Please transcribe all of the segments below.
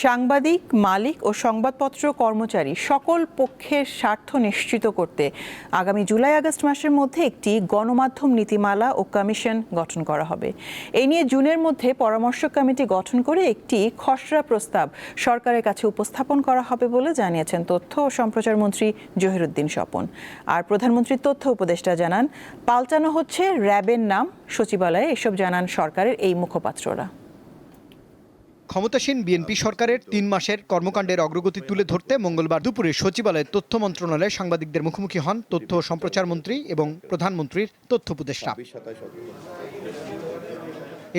সাংবাদিক, মালিক ও সংবাদপত্র কর্মচারী সকল পক্ষের স্বার্থ নিশ্চিত করতে আগামী জুলাই-আগস্ট মাসের মধ্যে একটি গণমাধ্যম নীতিমালা ও কমিশন গঠন করা হবে। এই নিয়ে জুনের মধ্যে পরামর্শ কমিটি গঠন করে একটি খসড়া প্রস্তাব সরকারের কাছে উপস্থাপন করা হবে বলে জানিয়েছেন তথ্য ও সম্প্রচার মন্ত্রী জহিরুদ্দিন স্বপন। আর প্রধানমন্ত্রীর তথ্য উপদেষ্টা জানান, পাল্টানো হচ্ছে র্যাবের নাম সচিবালয়ে। এসব জানান সরকারের এই মুখপাত্ররা। ক্ষমতাসীন বিএনপি সরকারের ৩ মাসের কর্মকাণ্ডের অগ্রগতি তুলে ধরতে মঙ্গলবার দুপুরে সচিবালয়ে তথ্য মন্ত্রণালয়ে সাংবাদিকদের মুখোমুখি হন তথ্য ও সম্প্রচার মন্ত্রী এবং প্রধানমন্ত্রীর তথ্য উপদেষ্টা।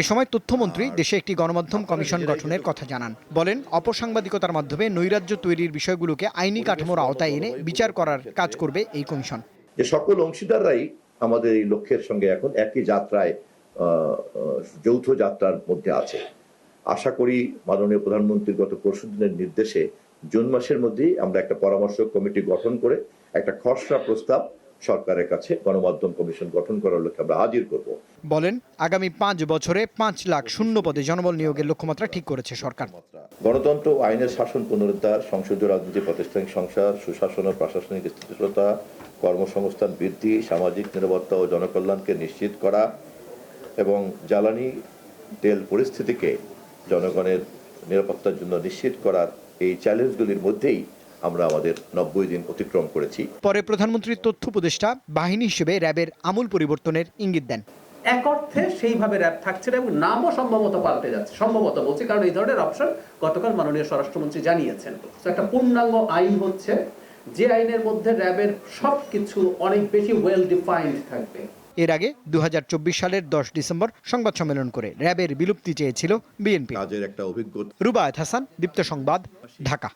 এ সময় তথ্যমন্ত্রী দেশে একটি গণমাধ্যম কমিশন গঠনের কথা জানান। বলেন, অপসাংবাদিকতার মাধ্যমে নৈরাজ্য তৈরির বিষয়গুলোকে আইনি কাঠামোর আওতায় এনে বিচার করার কাজ করবে এই কমিশন। যে সকল অংশীদাররাই আমাদের এই লক্ষ্যের সঙ্গে এখন একই যাত্রায়, যৌথ যাত্রার মধ্যে আছে। আশা করি মাননীয় প্রধানমন্ত্রীর গত পরশুদিনের নির্দেশে জুন মাসের মধ্যেই আমরা একটা পরামর্শ কমিটি গঠন করে একটা খসড়া প্রস্তাব সরকারের কাছে গণমাধ্যম কমিশন গঠন করার লক্ষ্যে আমরা হাজির করব। বলেন, আগামী 5 বছরে 5 লাখ শূন্য পদে জনবল নিয়োগের লক্ষ্যমাত্রা ঠিক করেছে সরকার। গণতন্ত্র, আইনের শাসন পুনরুদ্ধার, সংসদীয় রাজনীতি, প্রাতিষ্ঠানিক সংস্কার, সুশাসন ও প্রশাসনিক স্থিতিশীলতা, কর্মসংস্থান বৃদ্ধি, সামাজিক নিরাপত্তা ও জনকল্যাণকে নিশ্চিত করা এবং জ্বালানি তেল পরিস্থিতিকে জনগণের নিরাপত্তার জন্য নিশ্চিত করার এই চ্যালেঞ্জগুলির মধ্যেই আমরা আমাদের 90 দিন অতিক্রম করেছি। পরে প্রধানমন্ত্রীর তথ্য উপদেষ্টা বাহিনী হিসেবে র্যাবের আমূল পরিবর্তনের ইঙ্গিত দেন। এক অর্থে সেইভাবে র্যাব থাকছে না এবং নামও সম্ভবত পাল্টে যাচ্ছে, সম্ভবত বলছি, কারণ এই ধরনের অপশন গতকাল মাননীয় স্বরাষ্ট্রমন্ত্রী জানিয়েছেন। একটা পূর্ণাঙ্গ আইন হচ্ছে যে আইনের মধ্যে র্যাবের সবকিছু অনেক বেশি ওয়েল ডিফাইন্ড থাকবে। এর আগে 2024 সালের 10 ডিসেম্বর সংবাদ সম্মেলন করে র্যাবের বিলুপ্তি চেয়েছিল বিএনপি। কাজের একটা অভিজ্ঞতা। রুবায়েত হাসান, দীপ্ত সংবাদ, ঢাকা।